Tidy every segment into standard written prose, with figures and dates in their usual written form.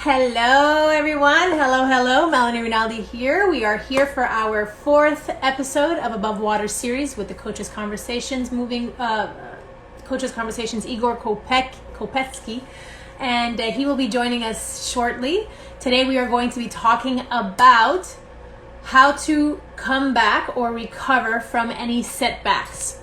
Hello, everyone. Hello, hello. Melanie Rinaldi here. We are here for our fourth episode of Above Water series with the Coaches Conversations. Coaches Conversations Igor Kopetsky, and he will be joining us shortly. Today, we are going to be talking about how to come back or recover from any setbacks.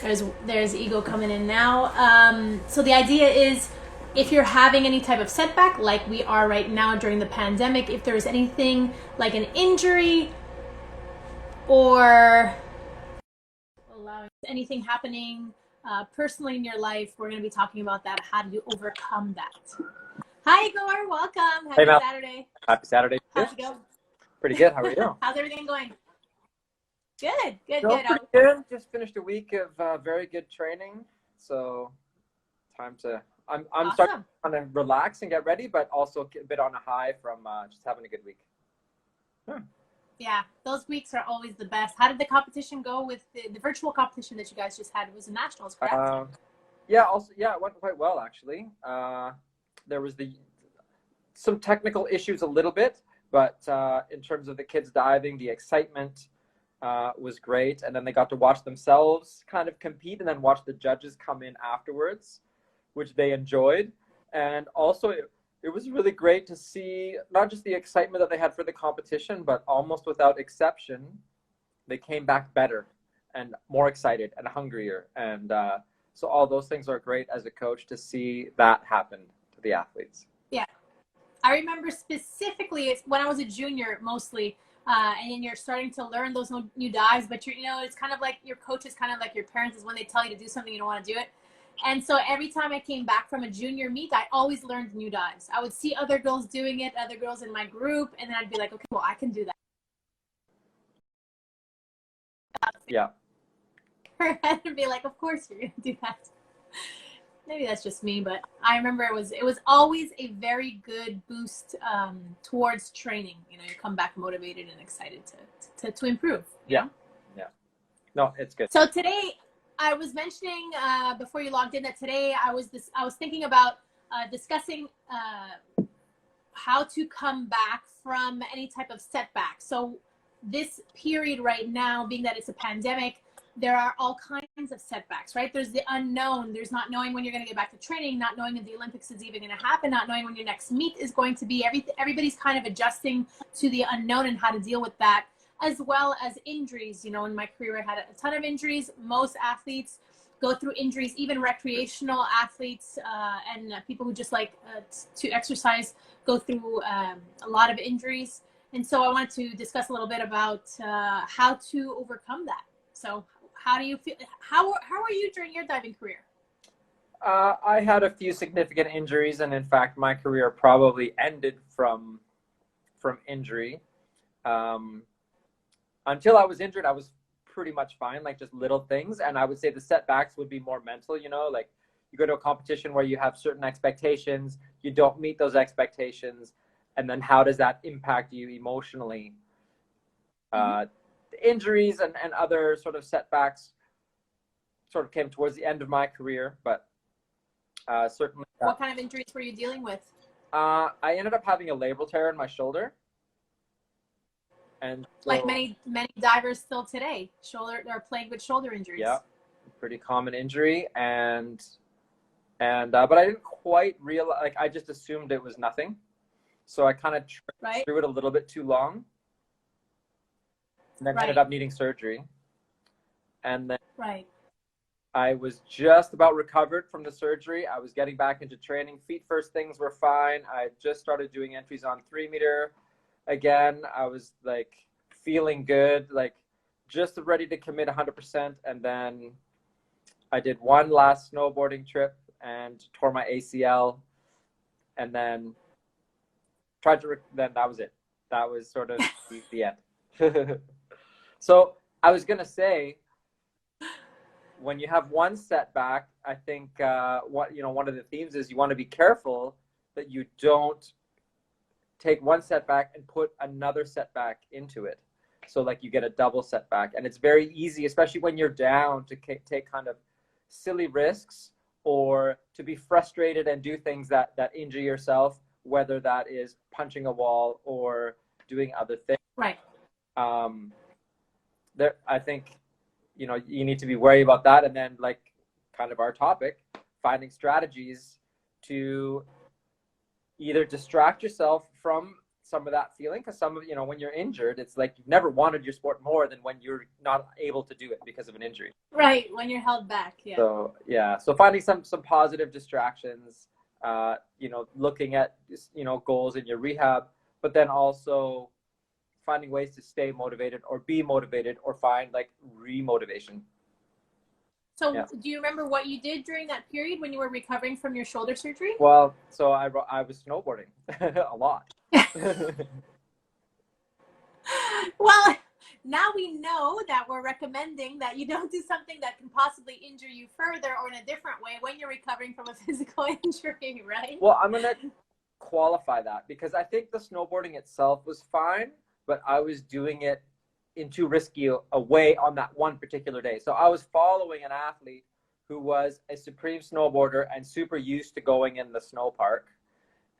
There's Ego coming in now. So the idea is, if you're having any type of setback, like we are right now during the pandemic, if there's anything like an injury or anything happening personally in your life, we're going to be talking about that. How do you overcome that? Hi, Igor. Welcome. Happy Saturday. Happy Saturday. How's it going? Pretty good. How are you? How's everything going? Good. Pretty good. Just finished a week of very good training. So time to... I'm Awesome. starting to relax and get ready, but also a bit on a high from just having a good week. Yeah, those weeks are always the best. How did the competition go with the virtual competition that you guys just had? It was a nationals, correct? Yeah, it went quite well, actually. There was some technical issues a little bit, but in terms of the kids diving, the excitement was great. And then they got to watch themselves kind of compete and then watch the judges come in afterwards, which they enjoyed. And also it was really great to see not just the excitement that they had for the competition, but almost without exception, they came back better and more excited and hungrier. And so all those things are great as a coach to see that happen to the athletes. Yeah. I remember specifically when I was a junior mostly, and then you're starting to learn those new dives, but it's kind of like your coach is kind of like your parents, is when they tell you to do something, you don't want to do it. And so every time I came back from a junior meet, I always learned new dives. I would see other girls doing it, other girls in my group, and then I'd be like, okay, well, I can do that. Yeah. And be like, of course you're going to do that. Maybe that's just me, but I remember it was always a very good boost towards training. You come back motivated and excited to improve. Yeah. No, it's good. So today, I was mentioning before you logged in that today I was thinking about discussing how to come back from any type of setback. So this period right now, being that it's a pandemic, there are all kinds of setbacks, right? There's the unknown. There's not knowing when you're going to get back to training, not knowing if the Olympics is even going to happen, not knowing when your next meet is going to be. Everybody's kind of adjusting to the unknown and how to deal with that, as well as injuries. In my career, I had a ton of injuries. Most athletes go through injuries, even recreational athletes and people who just like to exercise go through a lot of injuries. And so I wanted to discuss a little bit about how to overcome that. So how do you feel? How are you during your diving career? I had a few significant injuries, and in fact, my career probably ended from injury. Until I was injured, I was pretty much fine, like just little things. And I would say the setbacks would be more mental, like you go to a competition where you have certain expectations, you don't meet those expectations, and then how does that impact you emotionally? The injuries and other sort of setbacks sort of came towards the end of my career, but certainly. What kind of injuries were you dealing with? I ended up having a labral tear in my shoulder. And so, like many divers still today, they're plagued with shoulder injuries. Yeah, pretty common injury, and but I didn't quite realize. Like, I just assumed it was nothing, so I kind of threw it a little bit too long, and then ended up needing surgery. And then I was just about recovered from the surgery. I was getting back into training. Feet first, things were fine. I just started doing entries on 3 meter. Again, I was like feeling good, like just ready to commit 100%. And then I did one last snowboarding trip and tore my ACL. And then then that was it. That was sort of the end. So I was going to say, when you have one setback, I think one of the themes is you want to be careful that you don't take one setback and put another setback into it. So like you get a double setback, and it's very easy, especially when you're down, to take kind of silly risks or to be frustrated and do things that injure yourself whether that is punching a wall or doing other things. Right. I think, you know, you need to be wary about that. And then, like kind of our topic, finding strategies to either distract yourself from some of that feeling, because some of, you know, when you're injured, it's like you've never wanted your sport more than when you're not able to do it because of an injury. Right, when you're held back. Yeah. So yeah, so finding some positive distractions, you know, looking at, you know, goals in your rehab, but then also finding ways to stay motivated or be motivated or find like remotivation. So do you remember what you did during that period when you were recovering from your shoulder surgery? Well, so I was snowboarding a lot. Well, now we know that we're recommending that you don't do something that can possibly injure you further or in a different way when you're recovering from a physical injury, right? Well, I'm going to qualify that because I think the snowboarding itself was fine, but I was doing it in too risky a way on that one particular day. So I was following an athlete who was a supreme snowboarder and super used to going in the snow park.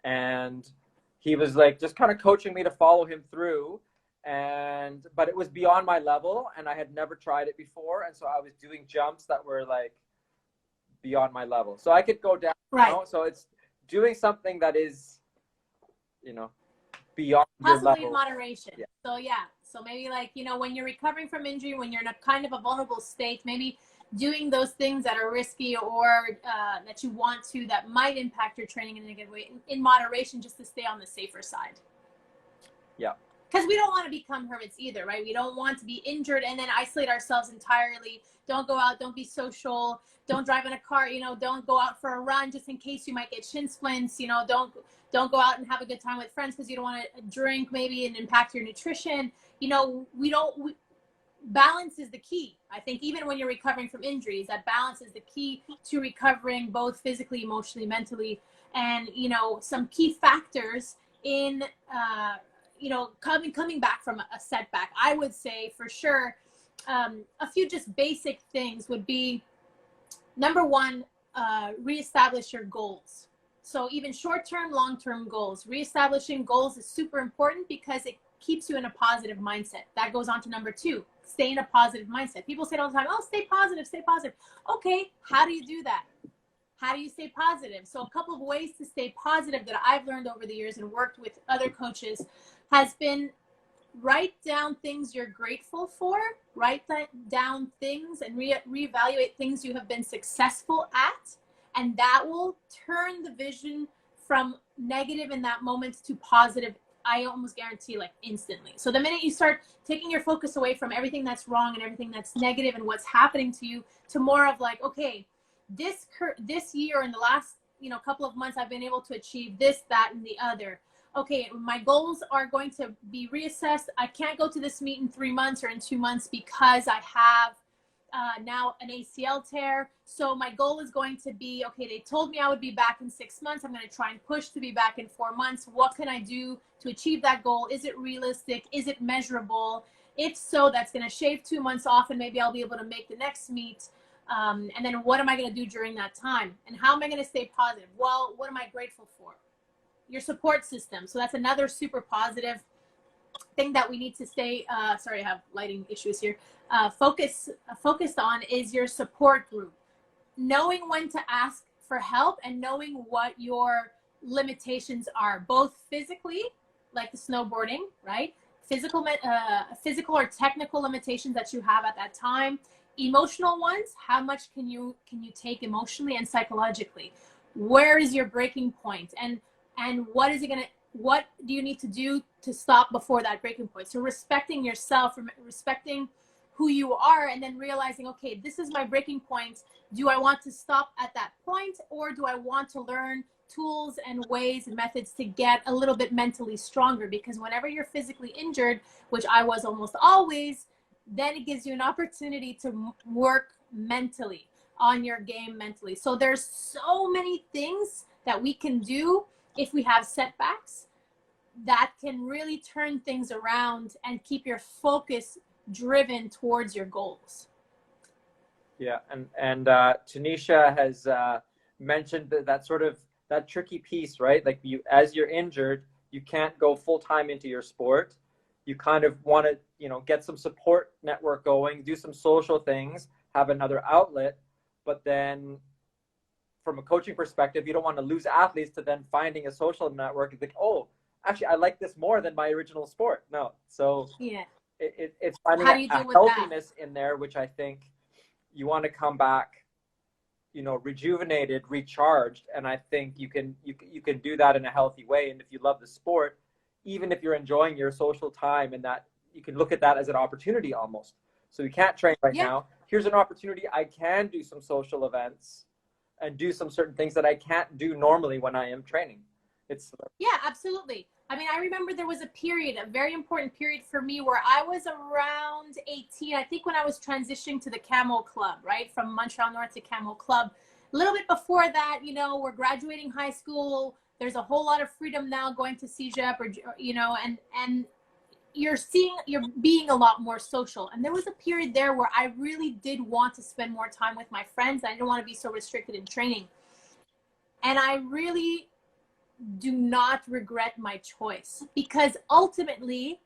And he was like just kind of coaching me to follow him through. But it was beyond my level and I had never tried it before. And so I was doing jumps that were like beyond my level. So I could go down. Right. You know? So it's doing something that is, you know, beyond possibly your level. In moderation. Yeah. So yeah. So maybe like, you know, when you're recovering from injury, when you're in a kind of a vulnerable state, maybe doing those things that are risky or that you want to, that might impact your training in a good way, in moderation, just to stay on the safer side. Yeah. Because we don't want to become hermits either, right? We don't want to be injured and then isolate ourselves entirely. Don't go out. Don't be social. Don't drive in a car. You know, don't go out for a run just in case you might get shin splints. You know, don't go out and have a good time with friends because you don't want to drink maybe and impact your nutrition. You know, balance is the key. I think even when you're recovering from injuries, that balance is the key to recovering both physically, emotionally, mentally, and, you know, some key factors in, you know, coming back from a setback. I would say for sure, a few just basic things would be, number one, reestablish your goals. So even short-term, long-term goals. Reestablishing goals is super important because it keeps you in a positive mindset. That goes on to number two, stay in a positive mindset. People say all the time, oh, stay positive, stay positive. Okay, how do you do that? How do you stay positive? So a couple of ways to stay positive that I've learned over the years and worked with other coaches has been write down things you're grateful for, write down things and reevaluate things you have been successful at. And that will turn the vision from negative in that moment to positive, I almost guarantee, like instantly. So the minute you start taking your focus away from everything that's wrong and everything that's negative and what's happening to you to more of like, okay, this year and the last, you know, couple of months, I've been able to achieve this, that, and the other. Okay, my goals are going to be reassessed. I can't go to this meet in 3 months or in 2 months because I have now an ACL tear. So my goal is going to be, okay, they told me I would be back in 6 months. I'm going to try and push to be back in 4 months. What can I do to achieve that goal? Is it realistic? Is it measurable? If so, that's going to shave 2 months off and maybe I'll be able to make the next meet. And then what am I going to do during that time? And how am I going to stay positive? Well, what am I grateful for? Your support system. So that's another super positive thing that we need to stay, sorry, I have lighting issues here, focused on is your support group. Knowing when to ask for help and knowing what your limitations are, both physically, like the snowboarding, right? Physical or technical limitations that you have at that time. Emotional ones, how much can you take emotionally and psychologically? Where is your breaking point? And what do you need to do to stop before that breaking point? So respecting yourself, respecting who you are, and then realizing, okay, this is my breaking point. Do I want to stop at that point, or do I want to learn tools and ways and methods to get a little bit mentally stronger? Because whenever you're physically injured, which I was almost always, then it gives you an opportunity to work mentally on your game mentally. So there's so many things that we can do if we have setbacks that can really turn things around and keep your focus driven towards your goals. Yeah, and Tanisha has mentioned that sort of that tricky piece, right? Like as you're injured, you can't go full time into your sport. You kind of want to, get some support network going, do some social things, have another outlet. But then from a coaching perspective, you don't want to lose athletes to then finding a social network and think, oh, actually, I like this more than my original sport. No. So yeah, it's finding how do you a deal with healthiness in there, which I think you want to come back, rejuvenated, recharged. And I think you can do that in a healthy way. And if you love the sport, even if you're enjoying your social time, and that you can look at that as an opportunity almost. So you can't train right now. Here's an opportunity. I can do some social events and do some certain things that I can't do normally when I am training. Yeah, absolutely. I mean, I remember there was a period, a very important period for me, where I was around 18. I think when I was transitioning to the Camo Club, right? From Montreal North to Camo Club. A little bit before that, we're graduating high school. There's a whole lot of freedom now going to CEGEP and you're being a lot more social. And there was a period there where I really did want to spend more time with my friends. I didn't want to be so restricted in training. And I really do not regret my choice, because ultimately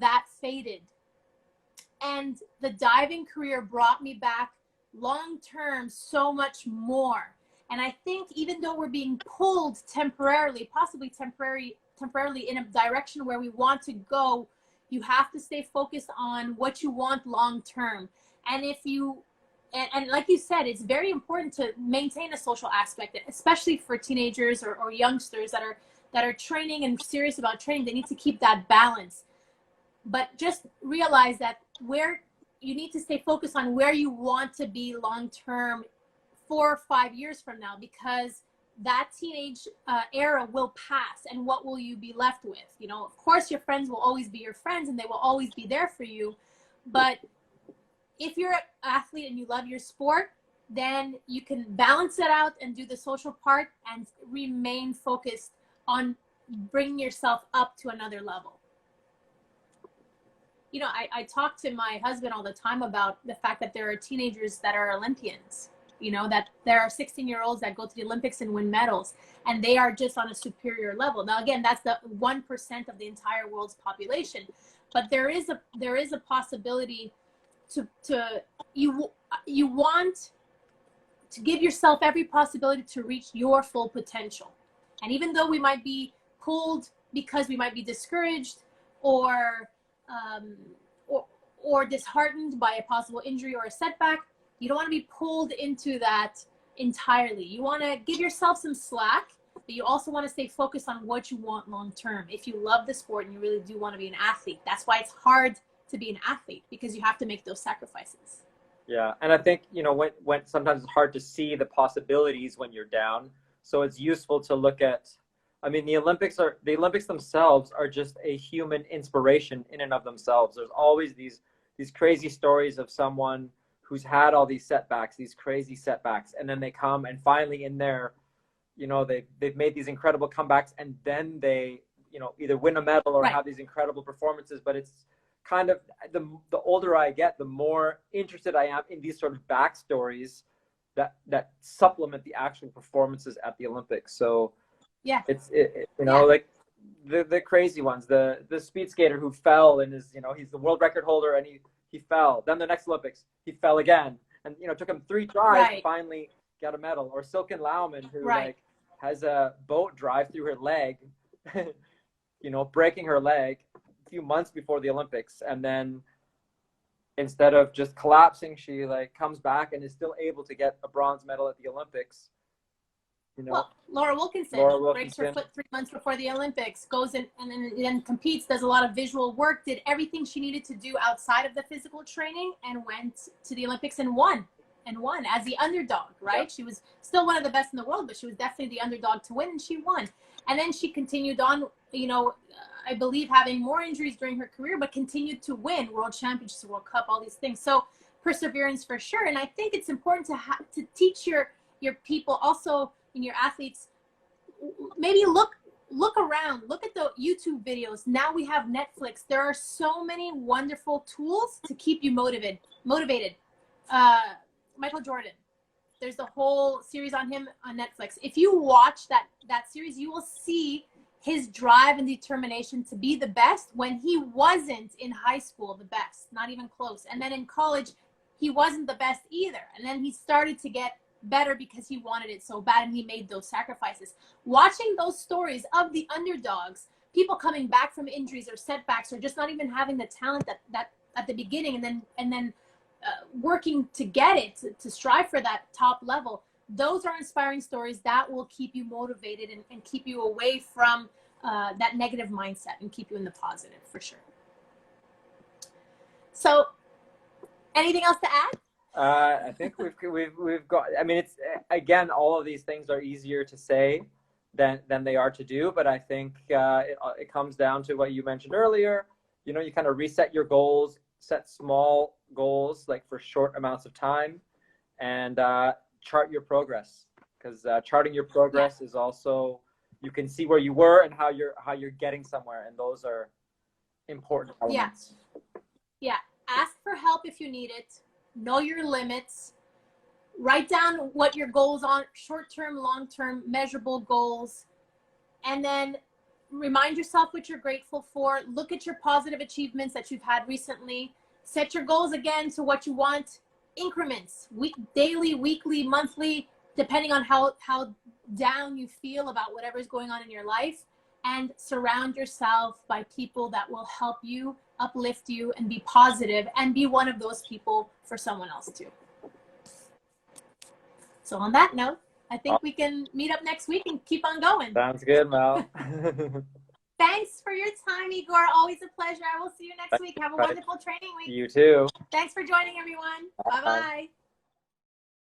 that faded. And the diving career brought me back long term so much more. And I think even though we're being pulled temporarily, possibly temporarily in a direction where we want to go, you have to stay focused on what you want long term. And if you and like you said, it's very important to maintain a social aspect, especially for teenagers or youngsters that are training and serious about training. They need to keep that balance. But just realize that where you need to stay focused on where you want to be long term 4 or 5 years from now, because that teenage era will pass, and what will you be left with? Of course, your friends will always be your friends and they will always be there for you. But if you're an athlete and you love your sport, then you can balance it out and do the social part and remain focused on bringing yourself up to another level. I talk to my husband all the time about the fact that there are teenagers that are Olympians, that there are 16-year-olds that go to the Olympics and win medals, and they are just on a superior level. Now, again, that's the 1% of the entire world's population, but there is a possibility you want to give yourself every possibility to reach your full potential. And even though we might be pulled because we might be discouraged or disheartened by a possible injury or a setback, you don't want to be pulled into that entirely. You want to give yourself some slack, but you also want to stay focused on what you want long term. If you love the sport and you really do want to be an athlete, that's why it's hard to be an athlete, because you have to make those sacrifices. Yeah, and I think when sometimes it's hard to see the possibilities when you're down. So it's useful to look at. I mean, the Olympics themselves are just a human inspiration in and of themselves. There's always these crazy stories of someone who's had all these setbacks, these crazy setbacks, and then they come and finally in there, they've made these incredible comebacks, and then they either win a medal or have these incredible performances. But it's kind of the older I get, the more interested I am in these sort of backstories that supplement the actual performances at the Olympics. So yeah, it's like the crazy ones, the speed skater who fell and he's the world record holder and he fell. Then the next Olympics he fell again, and it took him 3 tries to finally get a medal. Or Silken Laumann, who has a boat drive through her leg, breaking her leg a few months before the Olympics, and then instead of just collapsing, she comes back and is still able to get a bronze medal at the Olympics. Well, Laura Wilkinson breaks her foot 3 months before the Olympics, goes in and then competes, does a lot of visual work, did everything she needed to do outside of the physical training, and went to the Olympics and won as the underdog, right? Yep. She was still one of the best in the world, but she was definitely the underdog to win, and she won. And then she continued on, I believe having more injuries during her career, but continued to win world championships, World Cup, all these things. So perseverance for sure. And I think it's important to teach your people also, in your athletes, maybe look around, look at the YouTube videos. Now we have Netflix. There are so many wonderful tools to keep you motivated. Michael Jordan, There's a whole series on him on Netflix. If you watch that series, you will see his drive and determination to be the best when he wasn't in high school the best, not even close. And then in college, he wasn't the best either. And then he started to get better because he wanted it so bad and he made those sacrifices. Watching those stories of the underdogs, people coming back from injuries or setbacks or just not even having the talent that at the beginning and then working to get it, to strive for that top level, those are inspiring stories that will keep you motivated and keep you away from that negative mindset and keep you in the positive for sure. So anything else to add? I think we've got, I mean, it's, again, all of these things are easier to say than they are to do, but I think it comes down to what you mentioned earlier. You know, you kind of reset your goals, set small goals, like for short amounts of time, and chart your progress, because charting your progress is also, you can see where you were and how you're getting somewhere, and those are important elements. Yeah. Ask for help if you need it. Know your limits. Write down what your goals are, short-term, long-term, measurable goals, and then remind yourself what you're grateful for. Look at your positive achievements that you've had recently. Set your goals again to what you want. Increments, daily, weekly, monthly, depending on how down you feel about whatever's going on in your life. And surround yourself by people that will help you, uplift you, and be positive, and be one of those people for someone else too. So on that note, I think we can meet up next week and keep on going. Sounds good, Mel. Thanks for your time, Igor. Always a pleasure. I will see you next week. Have a wonderful training week. You too. Thanks for joining, everyone. Bye-bye.